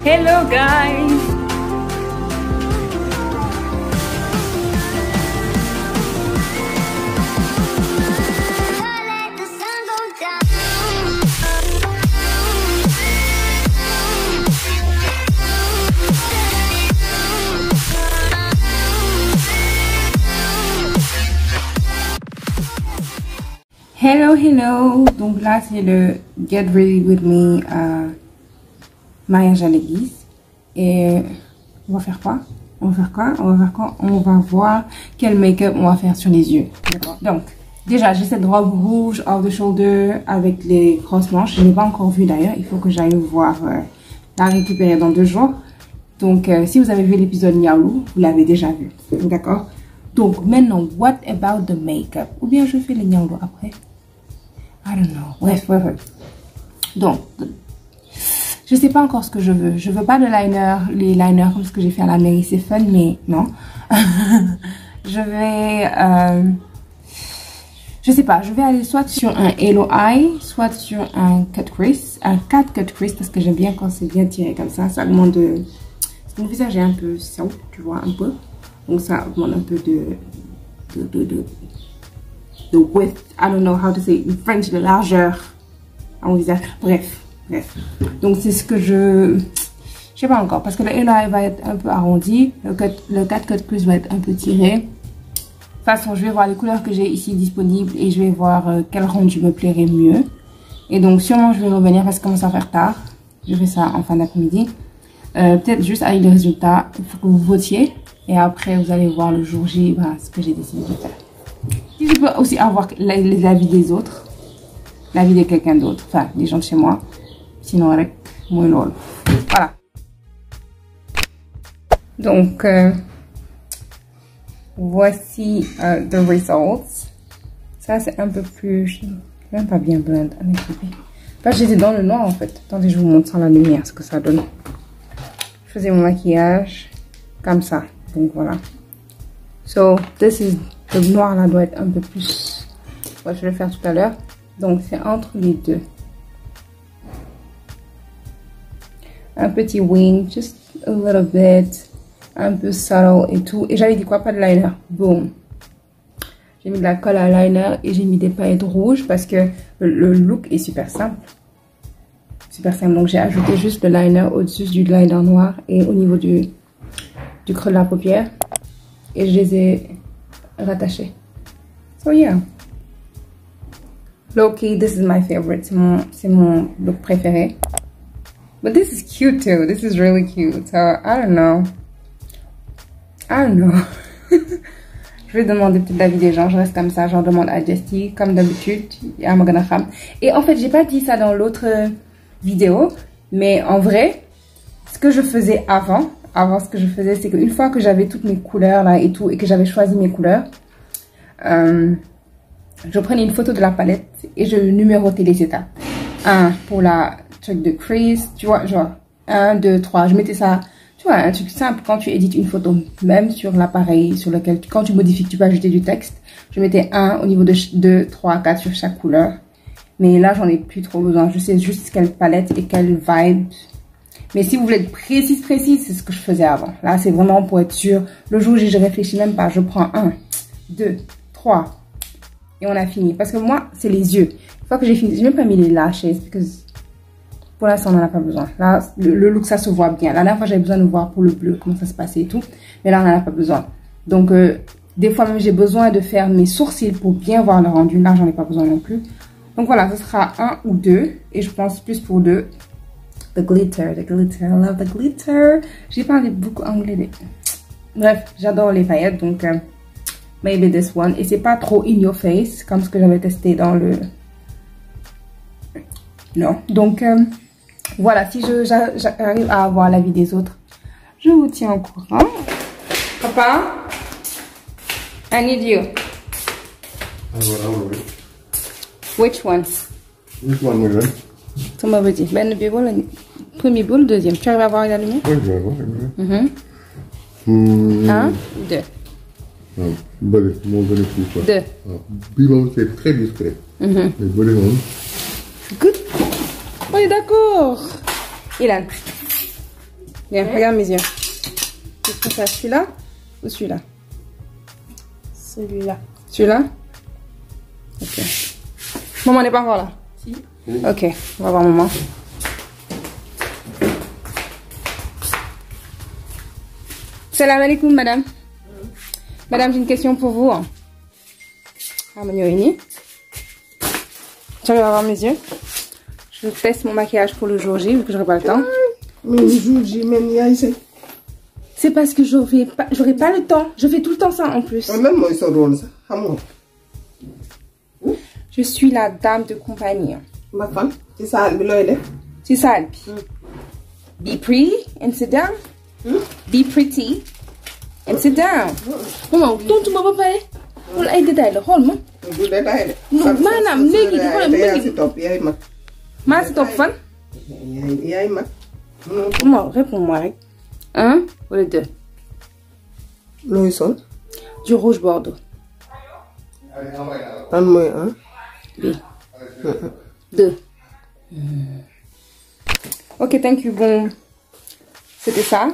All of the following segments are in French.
Hello guys! Hello, hello! Donc là, c'est le Get Ready With Me mariage à l'église. Et on va faire quoi? On va voir quel make-up on va faire sur les yeux. Donc, déjà, j'ai cette robe rouge off the shoulder avec les grosses manches. Je ne l'ai pas encore vue d'ailleurs. Il faut que j'aille voir la récupérer dans 2 jours. Donc, si vous avez vu l'épisode Niaoulou, vous l'avez déjà vu. D'accord? Donc, maintenant, what about the make-up? Ou bien je fais le Niaoulou après? I don't know. Bref. Donc, je sais pas encore ce que je veux. Je veux pas de liner, les liners comme ce que j'ai fait à la mairie, c'est fun, mais non. Je vais, je sais pas, je vais aller soit sur un Halo Eye, soit sur un cut crease. Un 4 cut crease parce que j'aime bien quand c'est bien tiré comme ça. Ça augmente de... Parce que mon visage est un peu saut, tu vois, un peu. Donc ça augmente un peu de width. I don't know how to say in French, de largeur à mon visage. Bref. Donc c'est ce que je sais pas encore parce que le Halo Eye va être un peu arrondi, le 4 cut crease va être un peu tiré. De toute façon, je vais voir les couleurs que j'ai ici disponibles et je vais voir quel rendu me plairait mieux. Et donc sûrement je vais revenir parce que commence à faire tard. Je fais ça en fin d'après-midi. Peut-être juste avec les résultats, il faut que vous votiez et après vous allez voir le jour J, voilà, ce que j'ai décidé de faire. Si je peux aussi avoir les avis des autres, l'avis de quelqu'un d'autre, enfin des gens de chez moi. Sinon, avec moi, lol. Voilà. Donc, voici the results. Ça, c'est un peu plus... Je ne même pas bien blend avec l'épée. Enfin, j'étais dans le noir, en fait. Attendez, je vous montre sans la lumière ce que ça donne. Je faisais mon maquillage comme ça. Donc, voilà. So, this is... Le noir, là, doit être un peu plus... Ouais, je vais le faire tout à l'heure. Donc, c'est entre les deux. Un petit wing, just a little bit, un peu subtle et tout. Et j'avais dit quoi? Pas de liner. Boom. J'ai mis de la colle à liner et j'ai mis des paillettes rouges parce que le look est super simple. Donc j'ai ajouté juste le liner au-dessus du liner noir et au niveau du creux de la paupière. Et je les ai rattachés. So yeah. Low-key, this is my favorite. C'est mon look préféré. But this is cute too. This is really cute. So, I don't know. Je vais demander peut-être l'avis des gens. Je reste comme ça. J'en demande à Jessie. Comme d'habitude. Et en fait, j'ai pas dit ça dans l'autre vidéo. Mais en vrai, ce que je faisais avant ce que je faisais, c'est qu'une fois que j'avais toutes mes couleurs là et tout, et que j'avais choisi mes couleurs, je prenais une photo de la palette et je numérotais les étapes. 1 pour la truc de crease, tu vois, genre 1, 2, 3. Je mettais ça, tu vois, un truc simple quand tu édites une photo, même sur l'appareil sur lequel, quand tu modifies, tu peux ajouter du texte. Je mettais 1 au niveau de 2, 3, 4 sur chaque couleur. Mais là, j'en ai plus trop besoin. Je sais juste quelle palette et quelle vibe. Mais si vous voulez être précise, c'est ce que je faisais avant. Là, c'est vraiment pour être sûr. Le jour où je réfléchis même pas, je prends 1, 2, 3. Et on a fini. Parce que moi, c'est les yeux. Une fois que j'ai fini, j'ai même pas mis les lashes. Parce que pour l'instant, on n'en a pas besoin. Là, le look, ça se voit bien. La dernière fois, j'avais besoin de voir pour le bleu, comment ça se passait et tout. Mais là, on n'en a pas besoin. Donc, des fois même, j'ai besoin de faire mes sourcils pour bien voir le rendu. Là, j'en ai pas besoin non plus. Donc voilà, ce sera 1 ou 2. Et je pense plus pour 2. The glitter. I love the glitter. J'ai parlé beaucoup anglais. Bref, j'adore les paillettes. Donc, maybe this one. Et c'est pas trop in your face, comme ce que j'avais testé dans le... Non. Donc, voilà. Si j'arrive à avoir l'avis des autres, je vous tiens au courant. Papa, I need you. Which one? Which one we want? Sama veut dire. Ben, premier boule, deuxième. Tu arrives à voir la lumière? Oui, je vais voir. 1, 2. Bële moo gën a kii quoi. 2. waaw bii moom c'est très discret. mais bële moom. Good. On est d'accord. Ilan. Viens, regarde mes yeux. Qu'est-ce que ça, celui-là ou celui-là? Celui-là. Celui-là? Ok. Maman n'est pas encore là? Si. Ok, on va voir maman. Salam alaikum, madame. Madame, j'ai une question pour vous. Ah, Magnorini. J'arrive à voir mes yeux. Je teste mon maquillage pour le jour J, vu que j'aurai pas le temps. Mais le jour J, même, il y a ici. C'est parce que j'aurai pas le temps. Je fais tout le temps ça en plus. Même moi, ils sont drôles, ça. À moi. Je suis la dame de compagnie. Ma femme, c'est ça, le loyer. C'est ça, Albi. Be pretty and sit down. Be pretty and sit down. Maman, tontu ma ba pare. Xool ay détails la xool ma. Du détail de. Non, maanaam léegi xoolal ma yaa si topp yaay mag. maa si topp fan. yaay mag. Maman, réponds-moi rek. 1 wala 2. looy sol. Du rouge bordeaux. Ban mooy 1. B. 2. Ok, thank you. Bon, c'était ça.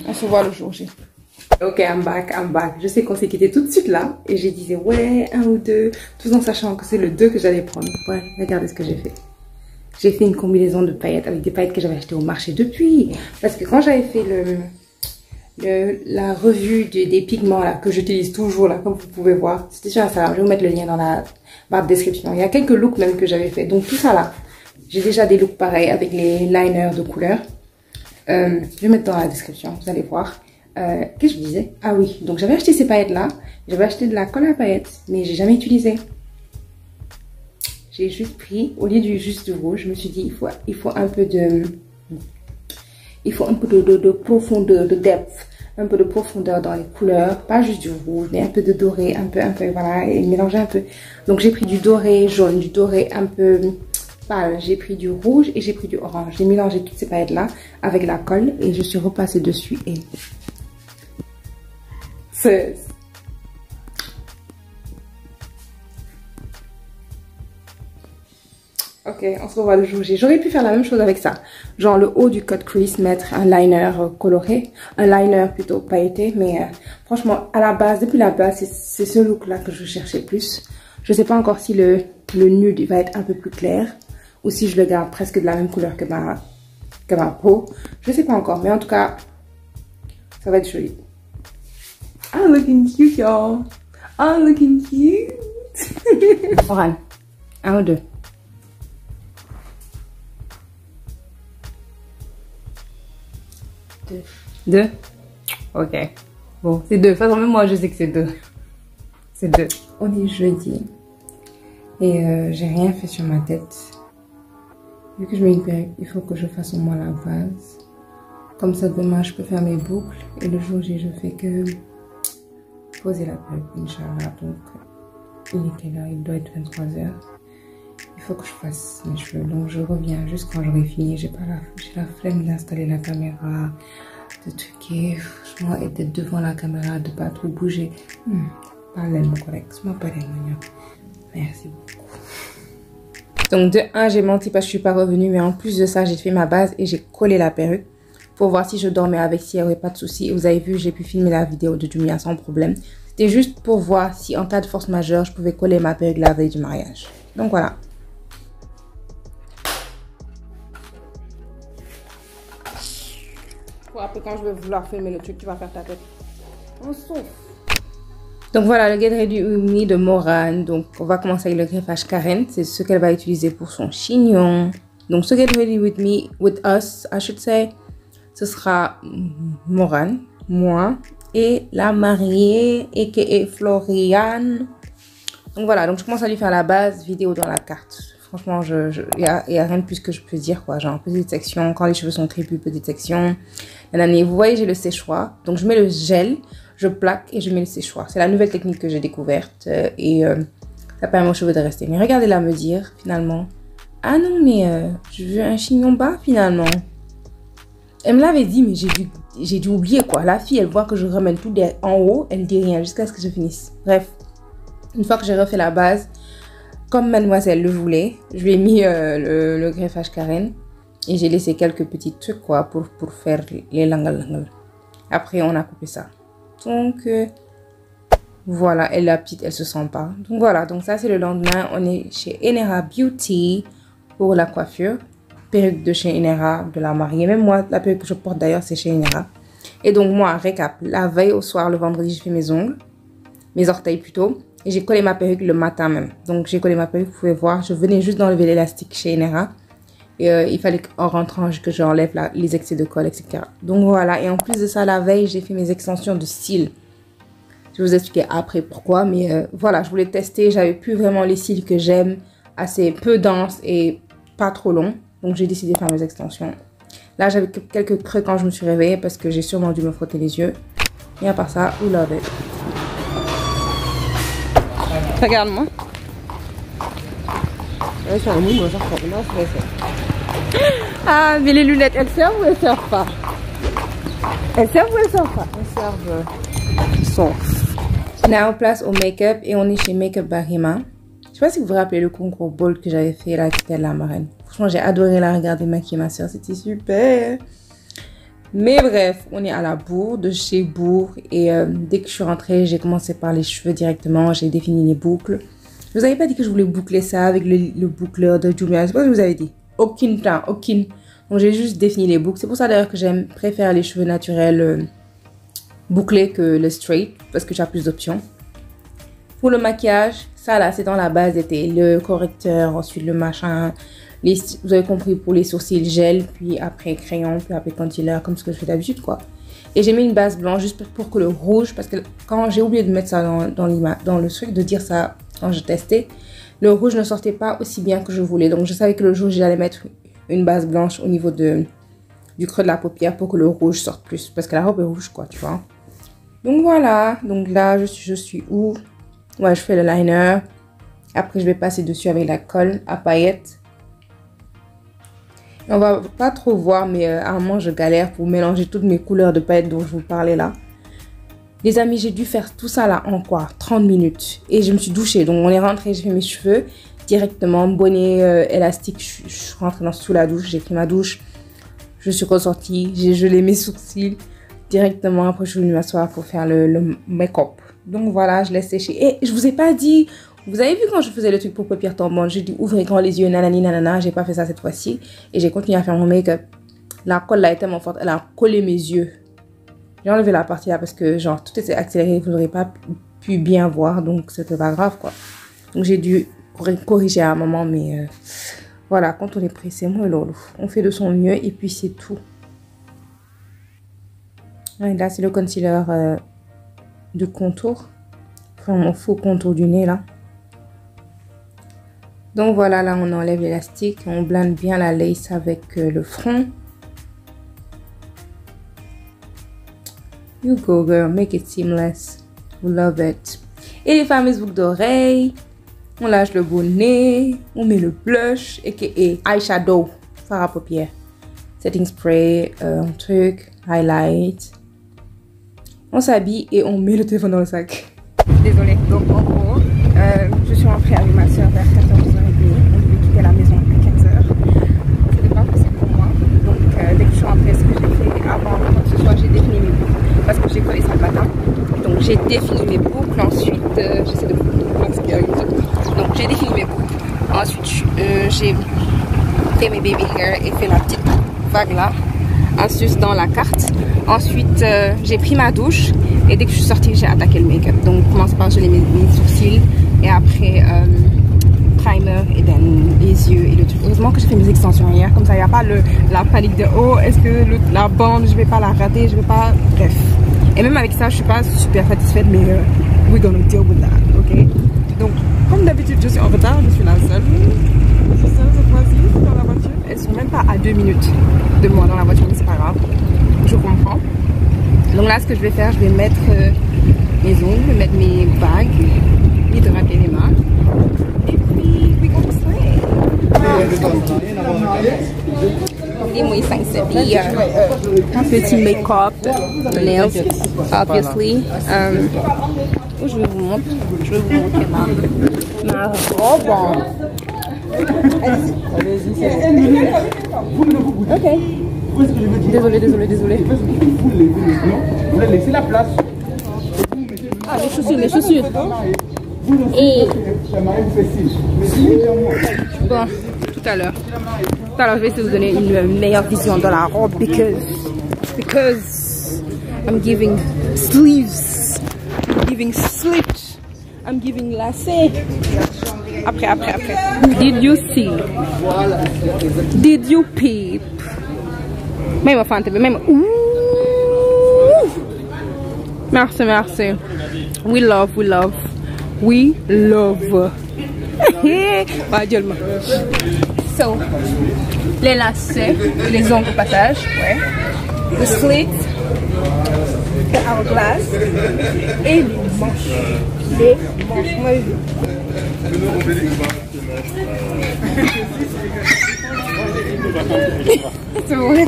On se voit le jour J. Ok, I'm back. Je sais qu'on s'est quitté tout de suite là. Et j'ai dit ouais, 1 ou 2. Tout en sachant que c'est le 2 que j'allais prendre. Ouais, regardez ce que j'ai fait. J'ai fait une combinaison de paillettes avec des paillettes que j'avais achetées au marché depuis. Parce que quand j'avais fait la revue des pigments là, que j'utilise toujours là, comme vous pouvez voir, c'était sur Instagram. Je vais vous mettre le lien dans la barre de description. Il y a quelques looks même que j'avais fait. Donc tout ça là, j'ai déjà des looks pareils avec les liners de couleur. Je vais mettre dans la description, vous allez voir. Qu'est-ce que je disais? Ah oui, donc j'avais acheté ces paillettes là. J'avais acheté de la colle à paillettes, mais j'ai jamais utilisé. J'ai juste pris, au lieu juste du rouge, je me suis dit, il faut un peu de profondeur, de depth, un peu de profondeur dans les couleurs, pas juste du rouge, mais un peu de doré, un peu, voilà, et mélanger un peu. Donc j'ai pris du doré jaune, du doré un peu pâle, j'ai pris du rouge et j'ai pris du orange. J'ai mélangé toutes ces paillettes là avec la colle et je suis repassée dessus et c'est... Ok, on se revoit le jour J. J'aurais pu faire la même chose avec ça. Genre le haut du cut crease, mettre un liner coloré. Un liner plutôt pailleté. Mais franchement, à la base, depuis la base, c'est ce look là que je cherchais plus. Je sais pas encore si le nude va être un peu plus clair. Ou si je le garde presque de la même couleur que ma peau. Je sais pas encore. Mais en tout cas, ça va être joli. I'm looking cute, y'all. I'm looking cute. Oran, 1 ou 2. 2. Ok. Bon, c'est 2. De toute façon, même moi, je sais que c'est 2. C'est 2. On est jeudi. Et j'ai rien fait sur ma tête. Vu que je mets une perruque, il faut que je fasse au moins la base. Comme ça, demain, je peux faire mes boucles. Et le jour J, je fais que poser la perruque, Inch'Allah. Donc, il était là, il doit être 23 h. Il faut que je fasse mes cheveux. Donc, je reviens juste quand j'aurai fini. J'ai la flemme d'installer la caméra, de truquer, franchement, et d'être devant la caméra, de pas trop bouger. Pas l'aime correct. Merci beaucoup. Donc, de 1, j'ai menti parce que je suis pas revenue. Mais en plus de ça, j'ai fait ma base et j'ai collé la perruque pour voir si je dormais avec, s'il n'y avait pas de soucis. Vous avez vu, j'ai pu filmer la vidéo de Jumia sans problème. C'était juste pour voir si en cas de force majeure, je pouvais coller ma perruque la veille du mariage. Donc, voilà. Après, quand je vais vouloir filmer le truc, tu vas faire ta tête. On souffle. Donc voilà, le Get Ready With Me de Morane. Donc on va commencer avec le greffage Karen. C'est ce qu'elle va utiliser pour son chignon. Donc ce Get Ready With Me, with us, I should say, ce sera Morane, moi et la mariée, a.k.a. Floriane. Donc voilà, donc je commence à lui faire la base, vidéo dans la carte. Franchement, y a rien de plus que je peux dire, quoi. Genre, petite section, quand les cheveux sont crépus, petite section. Vous voyez, j'ai le séchoir. Donc, je mets le gel, je plaque et je mets le séchoir. C'est la nouvelle technique que j'ai découverte. Ça permet aux cheveux de rester. Mais regardez là me dire, finalement. Ah non, mais je veux un chignon bas, finalement. Elle me l'avait dit, mais j'ai dû oublier, quoi. La fille, elle voit que je ramène tout en haut. Elle dit rien jusqu'à ce que je finisse. Bref, une fois que j'ai refait la base, comme mademoiselle le voulait, je lui ai mis le greffage Karen. Et j'ai laissé quelques petits trucs quoi pour faire les langal. Après, on a coupé ça. Donc, voilà. Et la petite, elle se sent pas. Donc, voilà. Donc, ça, c'est le lendemain. On est chez Enera Beauty pour la coiffure. Perruque de chez Enera, de la mariée. Même moi, la perruque que je porte d'ailleurs, c'est chez Enera. Et donc, moi, récap. La veille au soir, le vendredi, j'ai fait mes ongles. Mes orteils plutôt. Et j'ai collé ma perruque le matin même. Donc, j'ai collé ma perruque. Vous pouvez voir. Je venais juste d'enlever l'élastique chez Enera. Et il fallait qu'en rentrant, que j'enlève les excès de colle, etc. Donc voilà. Et en plus de ça, la veille, j'ai fait mes extensions de cils. Je vais vous expliquer après pourquoi. Mais voilà, je voulais tester. J'avais plus vraiment les cils que j'aime. Assez peu denses et pas trop longs. Donc j'ai décidé de faire mes extensions. Là, j'avais quelques creux quand je me suis réveillée. Parce que j'ai sûrement dû me frotter les yeux. Et à part ça, we love it. Regarde-moi. Ah, mais les lunettes, elles servent ou elles servent pas? Elles servent ou elles servent pas? Elles servent. Sauf. Now, place au make-up et on est chez Make-up Barima. Je sais pas si vous vous rappelez le concours Bold que j'avais fait là, qui était la marraine. Franchement, j'ai adoré la regarder maquiller ma soeur, c'était super. Mais bref, on est à la Bourg, de chez Bourg. Et dès que je suis rentrée, j'ai commencé par les cheveux directement. J'ai défini les boucles. Je vous avais pas dit que je voulais boucler ça avec le boucleur de Julia. C'est pas ce que je vous avais dit. Aucun temps, aucun. Donc j'ai juste défini les boucles. C'est pour ça d'ailleurs que préfère les cheveux naturels bouclés que le straight. Parce que tu as plus d'options. Pour le maquillage, ça là, c'est dans la base d'été. Le correcteur, ensuite le machin. Vous avez compris, pour les sourcils, gel, puis après crayon, puis après concealer, comme ce que je fais d'habitude, quoi. Et j'ai mis une base blanche juste pour que le rouge, parce que quand j'ai oublié de mettre ça dans le truc, de dire ça quand je testais, le rouge ne sortait pas aussi bien que je voulais. Donc je savais que le jour, j'allais mettre une base blanche au niveau du creux de la paupière pour que le rouge sorte plus. Parce que la robe est rouge, quoi, tu vois. Donc voilà, donc là, je suis où? Ouais, je fais le liner. Après, je vais passer dessus avec la colle à paillettes. On va pas trop voir, mais à un moment, je galère pour mélanger toutes mes couleurs de paillettes dont je vous parlais là. Les amis, j'ai dû faire tout ça là en quoi? 30 minutes. Et je me suis douchée. Donc, on est rentré, j'ai fait mes cheveux directement. Bonnet élastique, je suis rentrée sous la douche. J'ai pris ma douche. Je suis ressortie. J'ai gelé mes sourcils directement. Après, je suis venue m'asseoir pour faire le make-up. Donc, voilà, je laisse sécher. Et je vous ai pas dit... Vous avez vu quand je faisais le truc pour paupières tombantes, j'ai dit ouvrez grand les yeux, nanani nanana, j'ai pas fait ça cette fois-ci. Et j'ai continué à faire mon make-up. La colle là est tellement forte, elle a collé mes yeux. J'ai enlevé la partie là parce que genre tout était accéléré, vous n'aurez pas pu bien voir, donc c'était pas grave quoi. Donc j'ai dû corriger à un moment, mais voilà, quand on est pressé, moi lolo, on fait de son mieux et puis c'est tout. Et là c'est le concealer de contour, enfin mon faux contour du nez là. Donc voilà, là on enlève l'élastique, on blende bien la lace avec le front. You go girl, make it seamless. We love it. Et les fameuses boucles d'oreilles, on lâche le bonnet, on met le blush, aka eyeshadow, fard à paupières, setting spray, un truc, highlight. On s'habille et on met le téléphone dans le sac. Désolée, donc en gros, je suis rentrée avec ma soeur vers 14h30. On devait quitter la maison à 15h. C'était pas possible pour moi. Donc dès que je suis rentrée, ce que j'ai fait avant quoi que ce soit, j'ai défini mes boucles. Parce que j'ai collé ça le matin. Donc j'ai défini mes boucles. Ensuite, j'essaie de parce qu'il y a une autre. Donc j'ai défini mes boucles. Ensuite, j'ai fait mes baby hair et fait la petite vague là. Astuce dans la carte. Ensuite, j'ai pris ma douche. Et dès que je suis sortie, j'ai attaqué le make-up. Donc, je commence par geler mes sourcils. Et après, primer et then les yeux et le truc. Heureusement que j'ai fait mes extensions hier. Comme ça, il n'y a pas la panique de oh, est-ce que la bande, je vais pas la rater, je vais pas. Bref. Et même avec ça, je suis pas super satisfaite, mais we're gonna deal with that, ok? Donc, comme d'habitude, je suis en retard, je suis la seule. Je suis seule cette fois-ci dans la voiture. Elles sont même pas à 2 minutes de moi dans la voiture, mais c'est pas grave. Je comprends. Donc là, ce que je vais faire, je vais mettre mes ongles, mettre mes bagues, hydrater les mains. Et puis, we gonna slay. Et moi, ça s'habille. Petit make-up, nails, obviously. Je vais vous montrer ma robe. Ok. Désolé. Vous laissez la place. Ah, les chaussures. Et bon, tout à l'heure, je vais essayer de vous donner une meilleure vision de la robe because I'm giving sleeves, I'm giving slit, I'm giving lacet. Après. Did you see? Did you peep? Même fante, même. Merci. We love. So, les lacets, les ongles au passage, ouais. Le slit, le hourglass et les manches. Moi, c'est vrai.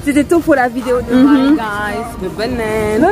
C'était tout pour la vidéo de Bye guys. The banane.